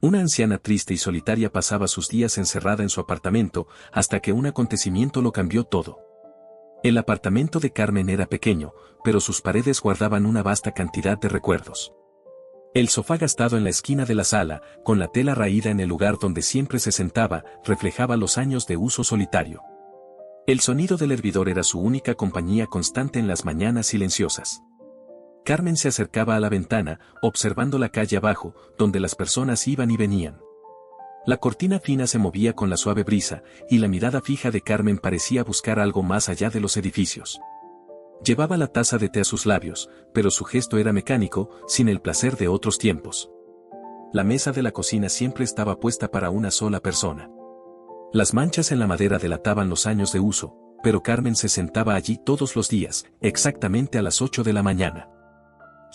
Una anciana triste y solitaria pasaba sus días encerrada en su apartamento, hasta que un acontecimiento lo cambió todo. El apartamento de Carmen era pequeño, pero sus paredes guardaban una vasta cantidad de recuerdos. El sofá gastado en la esquina de la sala, con la tela raída en el lugar donde siempre se sentaba, reflejaba los años de uso solitario. El sonido del hervidor era su única compañía constante en las mañanas silenciosas. Carmen se acercaba a la ventana, observando la calle abajo, donde las personas iban y venían. La cortina fina se movía con la suave brisa, y la mirada fija de Carmen parecía buscar algo más allá de los edificios. Llevaba la taza de té a sus labios, pero su gesto era mecánico, sin el placer de otros tiempos. La mesa de la cocina siempre estaba puesta para una sola persona. Las manchas en la madera delataban los años de uso, pero Carmen se sentaba allí todos los días, exactamente a las 8 de la mañana.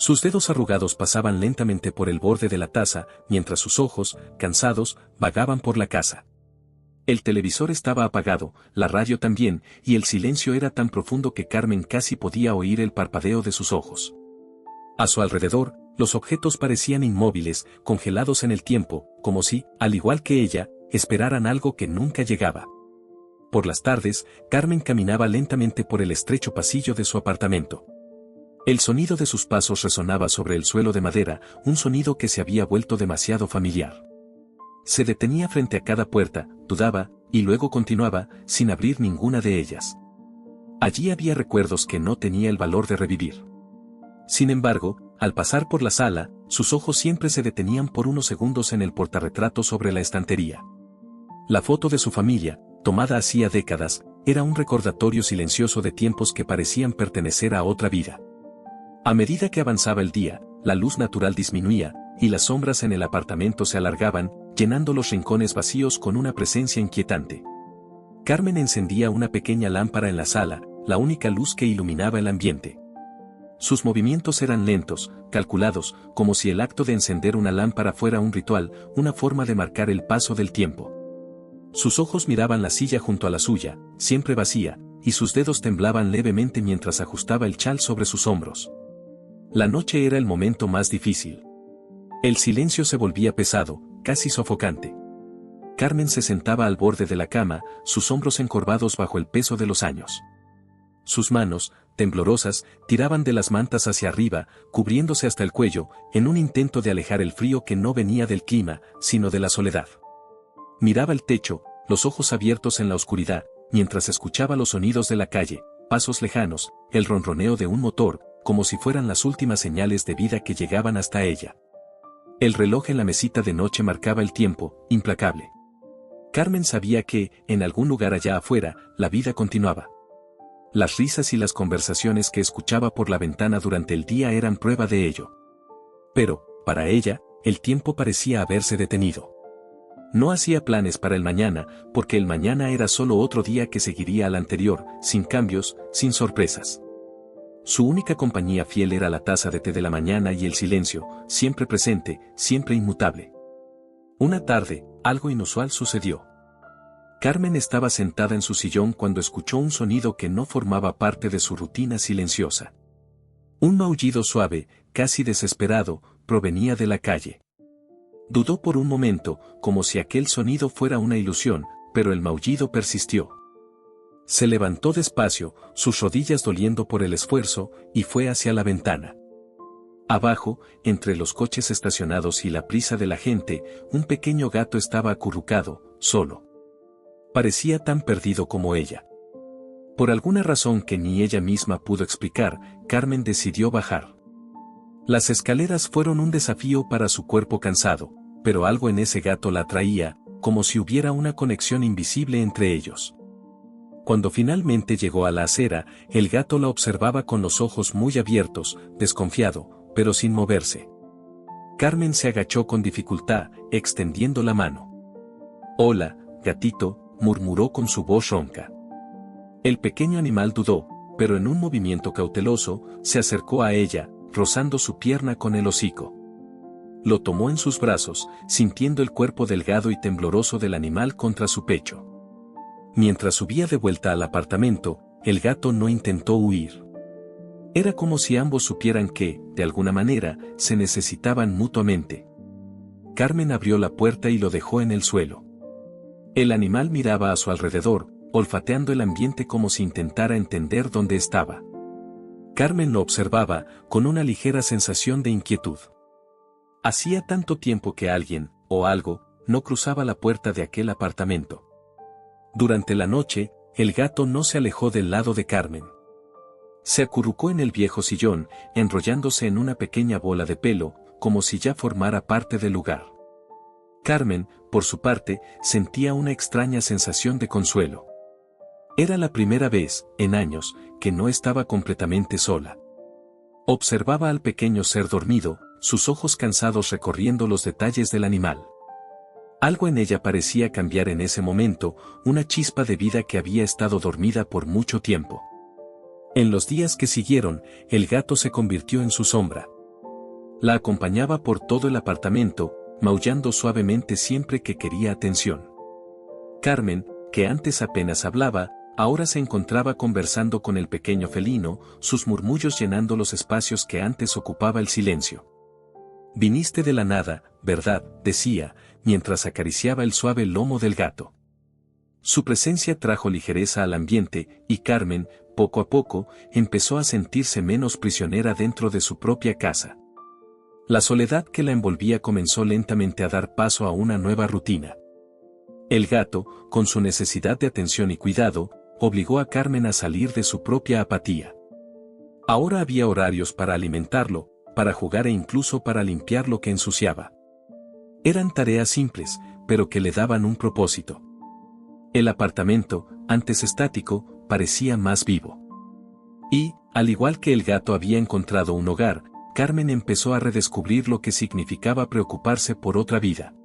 Sus dedos arrugados pasaban lentamente por el borde de la taza, mientras sus ojos, cansados, vagaban por la casa. El televisor estaba apagado, la radio también, y el silencio era tan profundo que Carmen casi podía oír el parpadeo de sus ojos. A su alrededor, los objetos parecían inmóviles, congelados en el tiempo, como si, al igual que ella, esperaran algo que nunca llegaba. Por las tardes, Carmen caminaba lentamente por el estrecho pasillo de su apartamento. El sonido de sus pasos resonaba sobre el suelo de madera, un sonido que se había vuelto demasiado familiar. Se detenía frente a cada puerta, dudaba, y luego continuaba, sin abrir ninguna de ellas. Allí había recuerdos que no tenía el valor de revivir. Sin embargo, al pasar por la sala, sus ojos siempre se detenían por unos segundos en el portarretrato sobre la estantería. La foto de su familia, tomada hacía décadas, era un recordatorio silencioso de tiempos que parecían pertenecer a otra vida. A medida que avanzaba el día, la luz natural disminuía, y las sombras en el apartamento se alargaban, llenando los rincones vacíos con una presencia inquietante. Carmen encendía una pequeña lámpara en la sala, la única luz que iluminaba el ambiente. Sus movimientos eran lentos, calculados, como si el acto de encender una lámpara fuera un ritual, una forma de marcar el paso del tiempo. Sus ojos miraban la silla junto a la suya, siempre vacía, y sus dedos temblaban levemente mientras ajustaba el chal sobre sus hombros. La noche era el momento más difícil. El silencio se volvía pesado, casi sofocante. Carmen se sentaba al borde de la cama, sus hombros encorvados bajo el peso de los años. Sus manos, temblorosas, tiraban de las mantas hacia arriba, cubriéndose hasta el cuello, en un intento de alejar el frío que no venía del clima, sino de la soledad. Miraba el techo, los ojos abiertos en la oscuridad, mientras escuchaba los sonidos de la calle, pasos lejanos, el ronroneo de un motor, como si fueran las últimas señales de vida que llegaban hasta ella. El reloj en la mesita de noche marcaba el tiempo, implacable. Carmen sabía que, en algún lugar allá afuera, la vida continuaba. Las risas y las conversaciones que escuchaba por la ventana durante el día eran prueba de ello. Pero, para ella, el tiempo parecía haberse detenido. No hacía planes para el mañana, porque el mañana era solo otro día que seguiría al anterior, sin cambios, sin sorpresas. Su única compañía fiel era la taza de té de la mañana y el silencio, siempre presente, siempre inmutable. Una tarde, algo inusual sucedió. Carmen estaba sentada en su sillón cuando escuchó un sonido que no formaba parte de su rutina silenciosa. Un maullido suave, casi desesperado, provenía de la calle. Dudó por un momento, como si aquel sonido fuera una ilusión, pero el maullido persistió. Se levantó despacio, sus rodillas doliendo por el esfuerzo, y fue hacia la ventana. Abajo, entre los coches estacionados y la prisa de la gente, un pequeño gato estaba acurrucado, solo. Parecía tan perdido como ella. Por alguna razón que ni ella misma pudo explicar, Carmen decidió bajar. Las escaleras fueron un desafío para su cuerpo cansado, pero algo en ese gato la atraía, como si hubiera una conexión invisible entre ellos. Cuando finalmente llegó a la acera, el gato la observaba con los ojos muy abiertos, desconfiado, pero sin moverse. Carmen se agachó con dificultad, extendiendo la mano. «Hola, gatito», murmuró con su voz ronca. El pequeño animal dudó, pero en un movimiento cauteloso, se acercó a ella, rozando su pierna con el hocico. Lo tomó en sus brazos, sintiendo el cuerpo delgado y tembloroso del animal contra su pecho. Mientras subía de vuelta al apartamento, el gato no intentó huir. Era como si ambos supieran que, de alguna manera, se necesitaban mutuamente. Carmen abrió la puerta y lo dejó en el suelo. El animal miraba a su alrededor, olfateando el ambiente como si intentara entender dónde estaba. Carmen lo observaba, con una ligera sensación de inquietud. Hacía tanto tiempo que alguien, o algo, no cruzaba la puerta de aquel apartamento. Durante la noche, el gato no se alejó del lado de Carmen. Se acurrucó en el viejo sillón, enrollándose en una pequeña bola de pelo, como si ya formara parte del lugar. Carmen, por su parte, sentía una extraña sensación de consuelo. Era la primera vez, en años, que no estaba completamente sola. Observaba al pequeño ser dormido, sus ojos cansados recorriendo los detalles del animal. Algo en ella parecía cambiar en ese momento, una chispa de vida que había estado dormida por mucho tiempo. En los días que siguieron, el gato se convirtió en su sombra. La acompañaba por todo el apartamento, maullando suavemente siempre que quería atención. Carmen, que antes apenas hablaba, ahora se encontraba conversando con el pequeño felino, sus murmullos llenando los espacios que antes ocupaba el silencio. «Viniste de la nada, ¿verdad?», decía, mientras acariciaba el suave lomo del gato. Su presencia trajo ligereza al ambiente, y Carmen, poco a poco, empezó a sentirse menos prisionera dentro de su propia casa. La soledad que la envolvía comenzó lentamente a dar paso a una nueva rutina. El gato, con su necesidad de atención y cuidado, obligó a Carmen a salir de su propia apatía. Ahora había horarios para alimentarlo, para jugar e incluso para limpiar lo que ensuciaba. Eran tareas simples, pero que le daban un propósito. El apartamento, antes estático, parecía más vivo. Y, al igual que el gato había encontrado un hogar, Carmen empezó a redescubrir lo que significaba preocuparse por otra vida.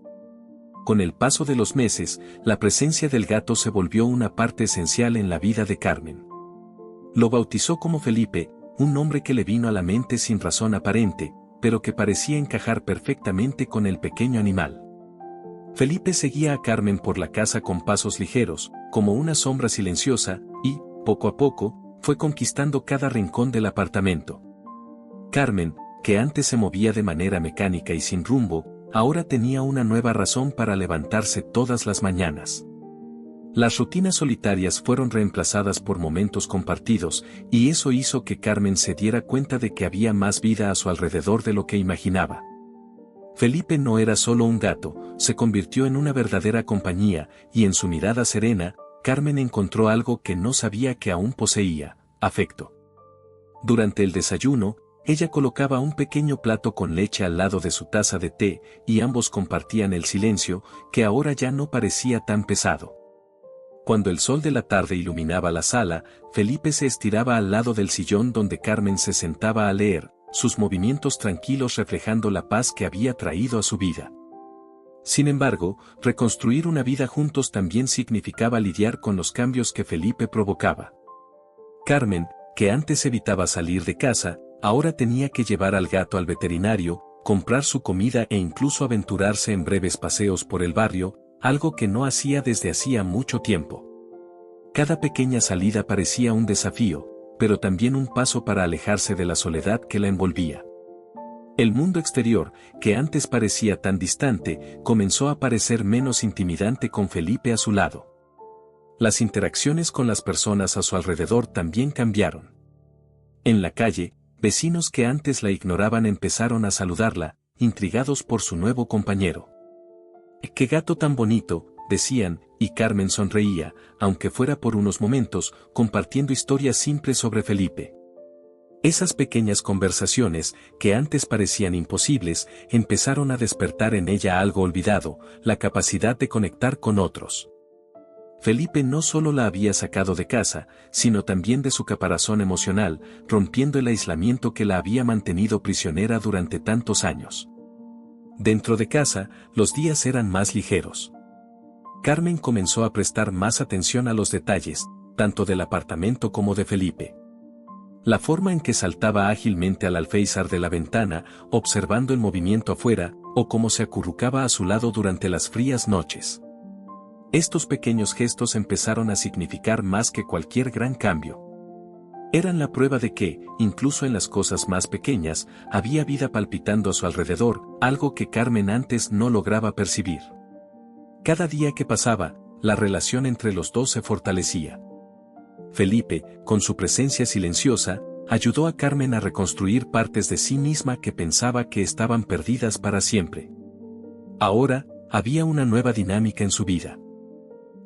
Con el paso de los meses, la presencia del gato se volvió una parte esencial en la vida de Carmen. Lo bautizó como Felipe, un nombre que le vino a la mente sin razón aparente, pero que parecía encajar perfectamente con el pequeño animal. Felipe seguía a Carmen por la casa con pasos ligeros, como una sombra silenciosa, y, poco a poco, fue conquistando cada rincón del apartamento. Carmen, que antes se movía de manera mecánica y sin rumbo, ahora tenía una nueva razón para levantarse todas las mañanas. Las rutinas solitarias fueron reemplazadas por momentos compartidos, y eso hizo que Carmen se diera cuenta de que había más vida a su alrededor de lo que imaginaba. Felipe no era solo un gato, se convirtió en una verdadera compañía, y en su mirada serena, Carmen encontró algo que no sabía que aún poseía: afecto. Durante el desayuno, ella colocaba un pequeño plato con leche al lado de su taza de té, y ambos compartían el silencio, que ahora ya no parecía tan pesado. Cuando el sol de la tarde iluminaba la sala, Felipe se estiraba al lado del sillón donde Carmen se sentaba a leer, sus movimientos tranquilos reflejando la paz que había traído a su vida. Sin embargo, reconstruir una vida juntos también significaba lidiar con los cambios que Felipe provocaba. Carmen, que antes evitaba salir de casa, ahora tenía que llevar al gato al veterinario, comprar su comida e incluso aventurarse en breves paseos por el barrio, algo que no hacía desde hacía mucho tiempo. Cada pequeña salida parecía un desafío, pero también un paso para alejarse de la soledad que la envolvía. El mundo exterior, que antes parecía tan distante, comenzó a parecer menos intimidante con Felipe a su lado. Las interacciones con las personas a su alrededor también cambiaron. En la calle, vecinos que antes la ignoraban empezaron a saludarla, intrigados por su nuevo compañero. «¡Qué gato tan bonito!», decían, y Carmen sonreía, aunque fuera por unos momentos, compartiendo historias simples sobre Felipe. Esas pequeñas conversaciones, que antes parecían imposibles, empezaron a despertar en ella algo olvidado: la capacidad de conectar con otros. Felipe no solo la había sacado de casa, sino también de su caparazón emocional, rompiendo el aislamiento que la había mantenido prisionera durante tantos años. Dentro de casa, los días eran más ligeros. Carmen comenzó a prestar más atención a los detalles, tanto del apartamento como de Felipe. La forma en que saltaba ágilmente al alféizar de la ventana, observando el movimiento afuera, o cómo se acurrucaba a su lado durante las frías noches. Estos pequeños gestos empezaron a significar más que cualquier gran cambio. Eran la prueba de que, incluso en las cosas más pequeñas, había vida palpitando a su alrededor, algo que Carmen antes no lograba percibir. Cada día que pasaba, la relación entre los dos se fortalecía. Felipe, con su presencia silenciosa, ayudó a Carmen a reconstruir partes de sí misma que pensaba que estaban perdidas para siempre. Ahora, había una nueva dinámica en su vida.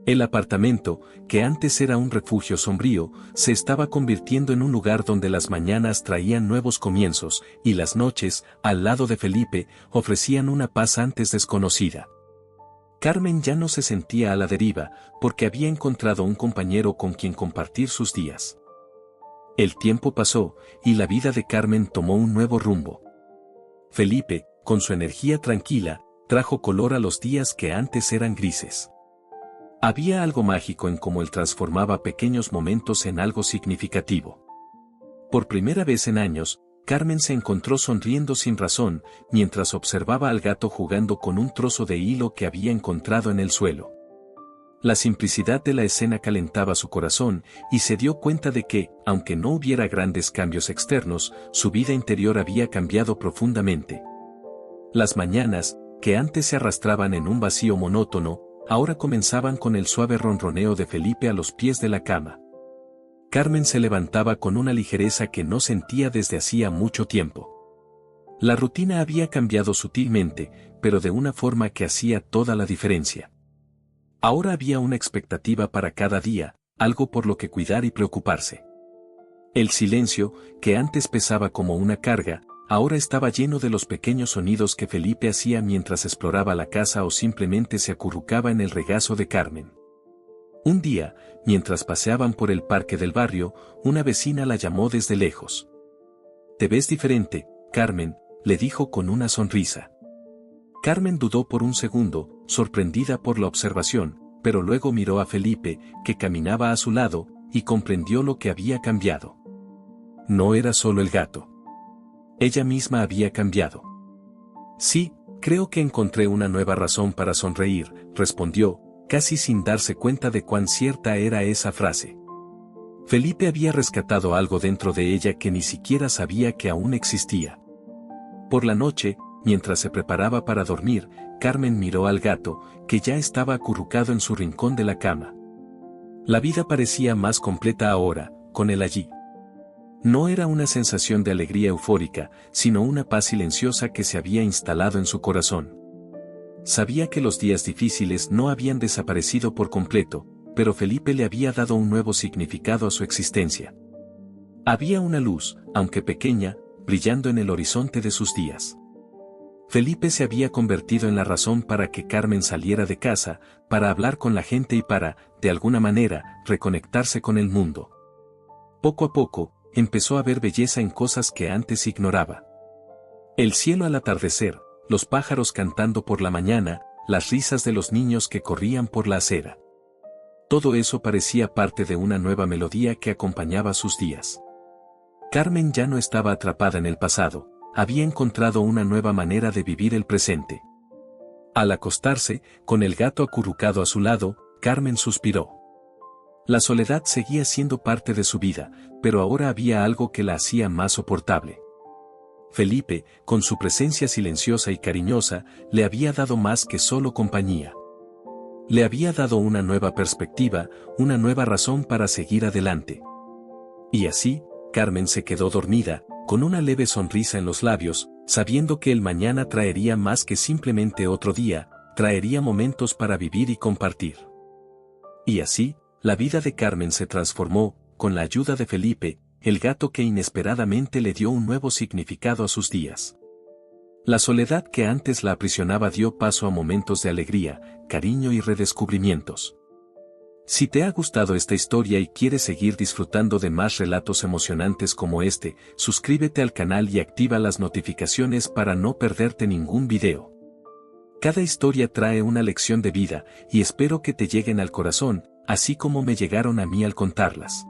El apartamento, que antes era un refugio sombrío, se estaba convirtiendo en un lugar donde las mañanas traían nuevos comienzos, y las noches, al lado de Felipe, ofrecían una paz antes desconocida. Carmen ya no se sentía a la deriva, porque había encontrado un compañero con quien compartir sus días. El tiempo pasó, y la vida de Carmen tomó un nuevo rumbo. Felipe, con su energía tranquila, trajo color a los días que antes eran grises. Había algo mágico en cómo él transformaba pequeños momentos en algo significativo. Por primera vez en años, Carmen se encontró sonriendo sin razón, mientras observaba al gato jugando con un trozo de hilo que había encontrado en el suelo. La simplicidad de la escena calentaba su corazón, y se dio cuenta de que, aunque no hubiera grandes cambios externos, su vida interior había cambiado profundamente. Las mañanas, que antes se arrastraban en un vacío monótono, ahora comenzaban con el suave ronroneo de Felipe a los pies de la cama. Carmen se levantaba con una ligereza que no sentía desde hacía mucho tiempo. La rutina había cambiado sutilmente, pero de una forma que hacía toda la diferencia. Ahora había una expectativa para cada día, algo por lo que cuidar y preocuparse. El silencio, que antes pesaba como una carga, ahora estaba lleno de los pequeños sonidos que Felipe hacía mientras exploraba la casa o simplemente se acurrucaba en el regazo de Carmen. Un día, mientras paseaban por el parque del barrio, una vecina la llamó desde lejos. «Te ves diferente, Carmen», le dijo con una sonrisa. Carmen dudó por un segundo, sorprendida por la observación, pero luego miró a Felipe, que caminaba a su lado, y comprendió lo que había cambiado. No era solo el gato. Ella misma había cambiado. «Sí, creo que encontré una nueva razón para sonreír», respondió, casi sin darse cuenta de cuán cierta era esa frase. Felipe había rescatado algo dentro de ella que ni siquiera sabía que aún existía. Por la noche, mientras se preparaba para dormir, Carmen miró al gato, que ya estaba acurrucado en su rincón de la cama. La vida parecía más completa ahora, con él allí. No era una sensación de alegría eufórica, sino una paz silenciosa que se había instalado en su corazón. Sabía que los días difíciles no habían desaparecido por completo, pero Felipe le había dado un nuevo significado a su existencia. Había una luz, aunque pequeña, brillando en el horizonte de sus días. Felipe se había convertido en la razón para que Carmen saliera de casa, para hablar con la gente y para, de alguna manera, reconectarse con el mundo. Poco a poco, empezó a ver belleza en cosas que antes ignoraba. El cielo al atardecer, los pájaros cantando por la mañana, las risas de los niños que corrían por la acera. Todo eso parecía parte de una nueva melodía que acompañaba sus días. Carmen ya no estaba atrapada en el pasado, había encontrado una nueva manera de vivir el presente. Al acostarse, con el gato acurrucado a su lado, Carmen suspiró. La soledad seguía siendo parte de su vida, pero ahora había algo que la hacía más soportable. Felipe, con su presencia silenciosa y cariñosa, le había dado más que solo compañía. Le había dado una nueva perspectiva, una nueva razón para seguir adelante. Y así, Carmen se quedó dormida, con una leve sonrisa en los labios, sabiendo que el mañana traería más que simplemente otro día, traería momentos para vivir y compartir. Y así, la vida de Carmen se transformó, con la ayuda de Felipe, el gato que inesperadamente le dio un nuevo significado a sus días. La soledad que antes la aprisionaba dio paso a momentos de alegría, cariño y redescubrimientos. Si te ha gustado esta historia y quieres seguir disfrutando de más relatos emocionantes como este, suscríbete al canal y activa las notificaciones para no perderte ningún video. Cada historia trae una lección de vida, y espero que te lleguen al corazón, así como me llegaron a mí al contarlas.